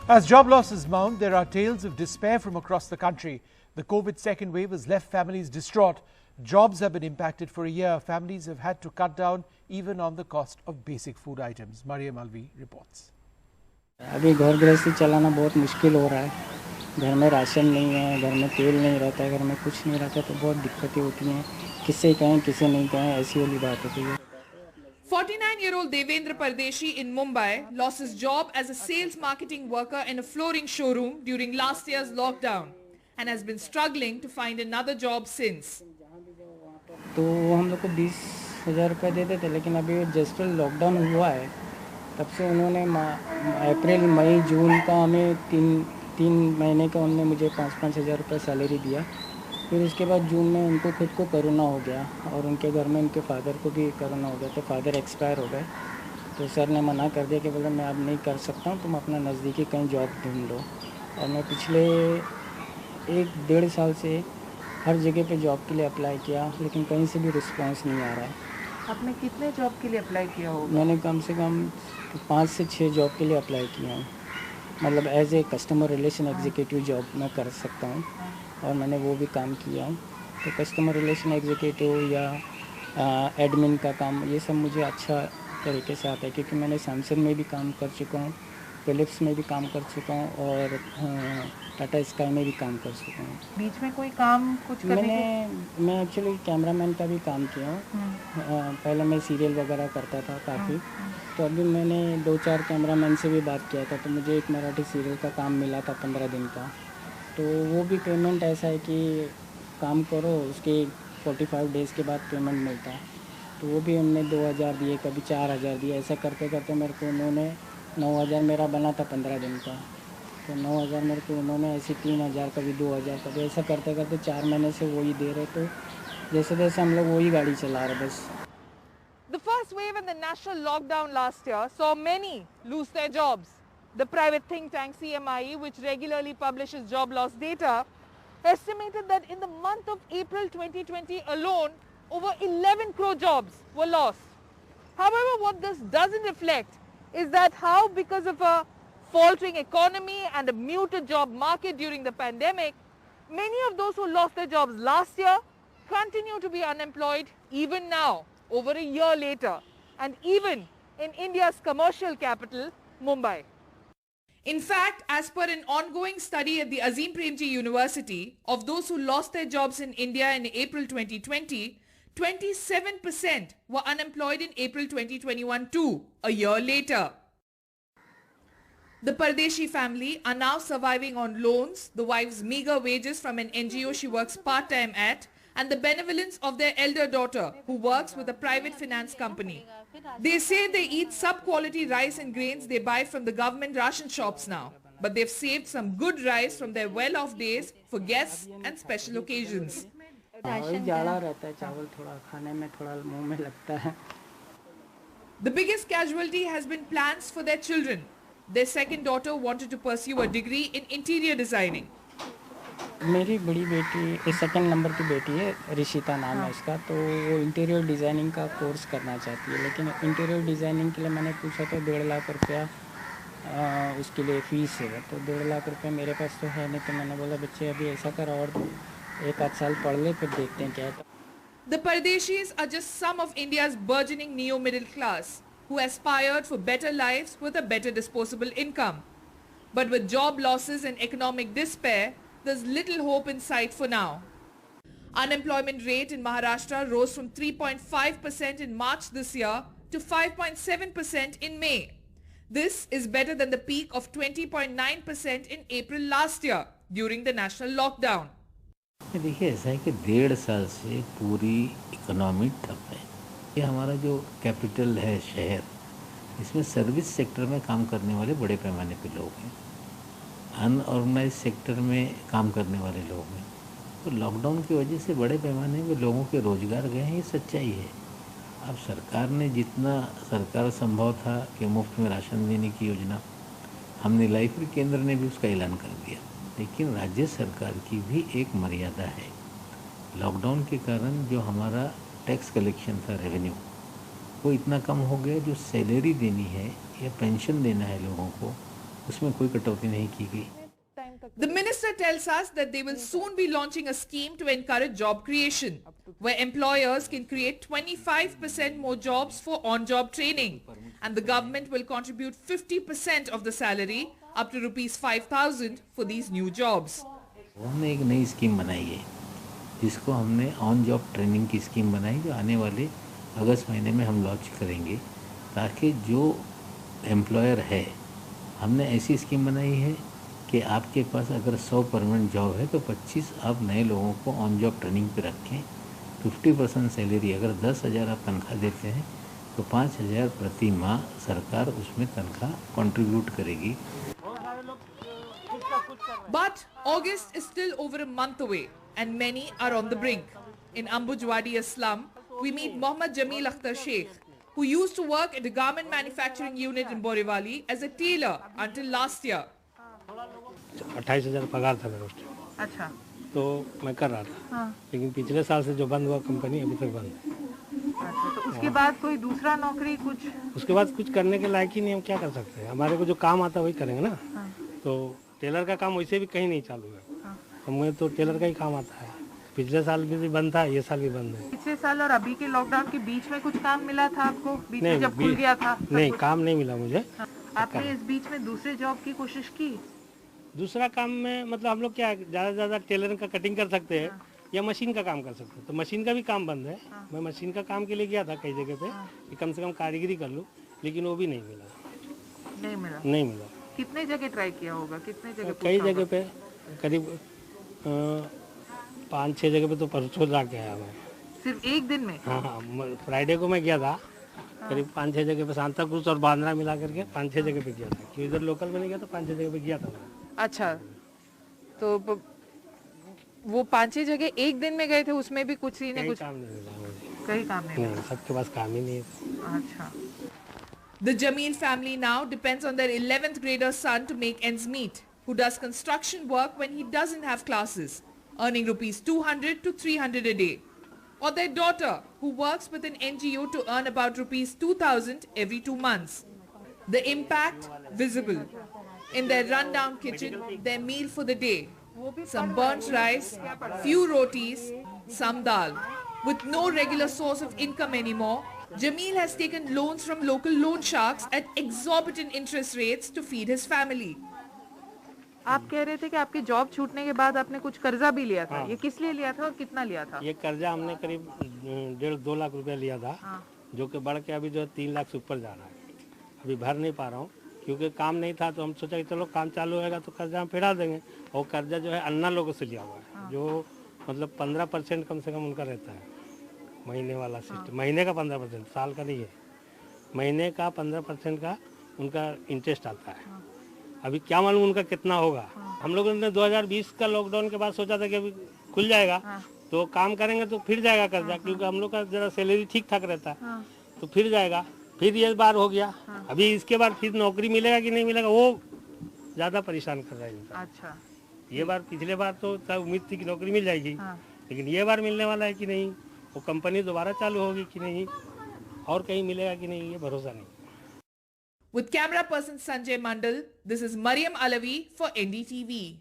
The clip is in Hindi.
As job losses mount, there are tales of despair from across the country. The COVID second wave has left families distraught. Jobs have been impacted for a year. Families have had to cut down even on the cost of basic food items. Mariam Alvi reports. अभी घर गृहस्थी चलाना बहुत मुश्किल हो रहा है। घर में राशन नहीं है, घर में तेल नहीं रहता है, घर में कुछ नहीं रहता, तो बहुत दिक्कतें होती हैं। किससे कहें किसे नहीं कहें, ऐसी वाली बात होती है। 49-year-old Devendra Pardeshi in Mumbai lost his job as a sales marketing worker in a flooring showroom during last year's lockdown and has been struggling to find another job since. तो हम लोग को 20,000 रुपये देते थे, लेकिन अभी जस्ट लॉकडाउन हुआ है तब से उन्होंने अप्रैल मई जून का हमें तीन महीने का उन्होंने मुझे 5-5 हज़ार रुपये सैलरी दिया। फिर उसके बाद जून में उनको खुद को कोरोना हो गया और उनके घर में उनके फादर को भी कोरोना हो गया, तो फादर एक्सपायर हो गए। तो सर ने मना कर दिया कि बोले मैं अब नहीं कर सकता हूँ, तुम अपना नज़दीकी कहीं जॉब ढूंढ लो। और मैं पिछले 1-1.5 साल से हर जगह पे जॉब के लिए अप्लाई किया, लेकिन कहीं से भी रिस्पांस नहीं आ रहा है। आपने कितने जॉब के लिए अप्लाई किया होगा? मैंने कम से कम 5 से 6 जॉब के लिए अप्लाई किया हूँ। मतलब as a customer relation executive job मैं कर सकता हूँ और मैंने वो भी काम किया हूँ। तो कस्टमर रिलेशन एग्जीक्यूटिव या एडमिन का काम, ये सब मुझे अच्छा तरीके से आता है, क्योंकि मैंने सैमसंग में भी काम कर चुका हूँ, फिलिप्स में भी काम कर चुका हूँ और टाटा स्काई में भी काम कर चुका हूँ। बीच में कोई काम कुछ मैं एक्चुअली कैमरामैन का भी काम किया हूँ। पहले मैं सीरियल वगैरह करता था काफ़ी, तो अभी मैंने 2-4 कैमरामैन से भी बात किया था, तो मुझे एक मराठी सीरियल का काम मिला था 15 दिन का। तो वो भी पेमेंट ऐसा है कि काम करो, उसके 45 डेज़ के बाद पेमेंट मिलता है। तो वो भी हमने 2,000 दिए, कभी 4,000 दिए, ऐसा करते करते मेरे को उन्होंने 9,000 मेरा बना था 15 दिन का, तो 9,000 मेरे को उन्होंने ऐसे 3,000 कभी 2,000 कभी, ऐसा करते करते 4 महीने से वही दे रहे। तो जैसे जैसे हम लोग वही गाड़ी चला रहे बस। The first wave in the national lockdown last year saw many lose their jobs. The private think tank CMIE, which regularly publishes job loss data, estimated that in the month of April 2020 alone, over 11 crore jobs were lost. However, what this doesn't reflect is that how, because of a faltering economy and a muted job market during the pandemic, many of those who lost their jobs last year continue to be unemployed even now, over a year later, and even in India's commercial capital, Mumbai. In fact, as per an ongoing study at the Azim Premji University, of those who lost their jobs in India in April 2020, 27% were unemployed in April 2021 too, a year later. The Pardeshi family are now surviving on loans, the wife's meager wages from an NGO she works part-time at, and the benevolence of their elder daughter, who works with a private finance company. They say they eat sub-quality rice and grains they buy from the government ration shops now, but they've saved some good rice from their well-off days for guests and special occasions. The biggest casualty has been plans for their children. Their second daughter wanted to pursue a degree in interior designing. मेरी बड़ी बेटी सेकंड नंबर की बेटी है, ऋषिता नाम है इसका, तो वो इंटीरियर डिज़ाइनिंग का कोर्स करना चाहती है। लेकिन इंटीरियर डिज़ाइनिंग के लिए मैंने पूछा तो 1.5 लाख रुपया उसके लिए फ़ीस है। तो 1.5 लाख रुपया मेरे पास तो है नहीं, तो मैंने बोला बच्चे अभी ऐसा कर और 1-8 साल पढ़ ले, फिर देखते हैं क्या है। The Pardeshis are just some of India's burgeoning neo-middle class who aspired for better lives with a better disposable income. But with job losses and economic despair, there's little hope in sight for now. Unemployment rate in Maharashtra rose from 3.5% in March this year to 5.7% in May. This is better than the peak of 20.9% in April last year during the national lockdown. देखिए ऐसा है कि 1.5 साल से पूरी इकोनॉमी ठप है। ये हमारा जो कैपिटल है शहर, इसमें सर्विस सेक्टर में काम करने वाले बड़े पैमाने पे लोग हैं, अनऑर्गेनाइज सेक्टर में काम करने वाले लोग हैं। तो लॉकडाउन की वजह से बड़े पैमाने पे लोगों के रोज़गार गए हैं, ये सच्चाई है। अब सरकार ने जितना सरकार संभव था कि मुफ्त में राशन देने की योजना, हमने लाइफरी केंद्र ने भी उसका ऐलान कर दिया, लेकिन राज्य सरकार की भी एक मर्यादा है। लॉकडाउन के कारण जो हमारा टैक्स कलेक्शन था, रेवेन्यू, वो इतना कम हो गया, जो सैलरी देनी है या पेंशन देना है लोगों को, उसमें कोई कटौती नहीं की गई। The minister tells us that they will soon be launching a scheme to encourage job creation, where employers can create 25% more jobs for on-job training, and the government will contribute 50% of the salary, up to rupees 5,000, for these new jobs. हमने एक नई स्कीम बनाई है जिसको हमने ऑन जॉब ट्रेनिंग की स्कीम बनाई, जो आने वाले अगस्त महीने में हम लॉन्च करेंगे, ताकि जो एम्प्लॉयर है, हमने ऐसी स्कीम बनाई है कि आपके पास अगर 100 परमानेंट जॉब है तो 25 आप नए लोगों को ऑन जॉब ट्रेनिंग पे रखें। 50% सैलरी, अगर 10,000 आप तनख्वाह देते हैं तो 5,000 प्रति माह सरकार उसमें तनख्वाह कंट्रीब्यूट करेगी। But August is still over a month away and many are on the brink. In Ambujwadi, a slum, we meet Mohammad Jamil Akhtar Sheikh, who used to work at a garment manufacturing unit in Borivali as a tailor until last year. 28,000 पगार था मेरा उस टाइम, अच्छा तो मैं कर रहा था। हाँ लेकिन पिछले साल से जो बंद हुआ कंपनी अभी तक बंद है। अच्छा, तो उसके बाद कोई दूसरा नौकरी कुछ? उसके बाद कुछ करने के लायक ही नहीं, हम क्या कर सकते हैं। हमारे को जो काम आता है वही करेंगे ना। हाँ। तो टेलर का काम वैसे भी कहीं नहीं चालू है, हाँ। हमें तो टेलर का ही काम आता है। पिछले साल भी बंद था, ये साल भी बंद है। पिछले साल और अभी के लॉकडाउन के बीच में कुछ काम मिला था आपको? बीच में नहीं, जब खुल गया था नहीं, काम नहीं मिला मुझे। हाँ। आपने इस बीच में दूसरे जॉब की कोशिश की? दूसरा काम में मतलब हम लोग क्या ज़्यादा से ज़्यादा टेलर का कटिंग कर सकते हैं या मशीन का काम कर सकते हैं। तो मशीन का भी काम बंद है। मैं मशीन का काम के लिए गया था कई जगह पे कि कम से कम कारीगरी कर लूँ, लेकिन वो भी नहीं मिला। नहीं मिला। कितने जगह ट्राई किया होगा? कितने जगह? कई जगह पे, करीब 5-6 जगह पे तो परसों जाके आया मैं। सिर्फ एक दिन में? हाँ, फ्राइडे को मैं गया था, करीब 5-6 जगह पे, सांता क्रूज और बांद्रा मिला करके 5-6 जगह पे गया था। कि इधर लोकल में नहीं गया तो 5-6 जगह पे गया था मैं। अच्छा, तो वो 5-6 जगह एक दिन में गए थे, उसमें भी कुछ ही नहीं, कुछ काम नहीं मिला मुझे। कहीं काम नहीं? सबके पास काम ही नहीं है। अच्छा। The Jamil family now depends on their 11th grader son to make ends meet, who does construction work when he doesn't have classes, earning rupees 200 to 300 a day. Or their daughter, who works with an NGO to earn about rupees 2,000 every 2 months. The impact visible. In their rundown kitchen, their meal for the day. Some burnt rice, few rotis, some dal. With no regular source of income anymore, Jamil has taken loans from local loan sharks at exorbitant interest rates to feed his family. आप कह रहे थे कि आपकी जॉब छूटने के बाद आपने कुछ कर्जा भी लिया था। हाँ। ये किस लिए लिया था और कितना लिया था? ये कर्जा हमने करीब 1.5-2 लाख रुपया लिया था। हाँ। जो कि बढ़ के अभी जो 3 लाख से ऊपर जा रहा है। अभी भर नहीं पा रहा हूँ क्योंकि काम नहीं था, तो हम सोचा कि चलो काम चालू होएगा तो कर्जा हम फिरा देंगे। और कर्जा जो है अन्ना लोगों से लिया हुआ है। हाँ। जो मतलब 15% कम से कम उनका रहता है महीने वाला सिस्टम। हाँ। महीने का 15%, साल का नहीं है, महीने का 15% का उनका इंटरेस्ट आता है। हाँ। अभी क्या मालूम उनका कितना होगा। हाँ। हम लोगों ने 2020 का लॉकडाउन के बाद सोचा था कि अभी खुल जाएगा। हाँ। तो काम करेंगे तो फिर जाएगा कर्जा। हाँ। क्योंकि हम लोग का जरा सैलरी ठीक ठाक रहता है। हाँ। तो फिर जाएगा। फिर ये बार हो गया। हाँ। अभी इसके बाद फिर नौकरी मिलेगा कि नहीं मिलेगा, वो ज़्यादा परेशान कर रहा है इंसान। अच्छा। ये बार, पिछले बार तो उम्मीद थी कि नौकरी मिल जाएगी। हाँ। लेकिन ये बार मिलने वाला है कि नहीं, वो कंपनी दोबारा चालू होगी कि नहीं, और कहीं मिलेगा कि नहीं, ये भरोसा नहीं। With camera person Sanjay Mandal, this is Mariam Alavi for NDTV.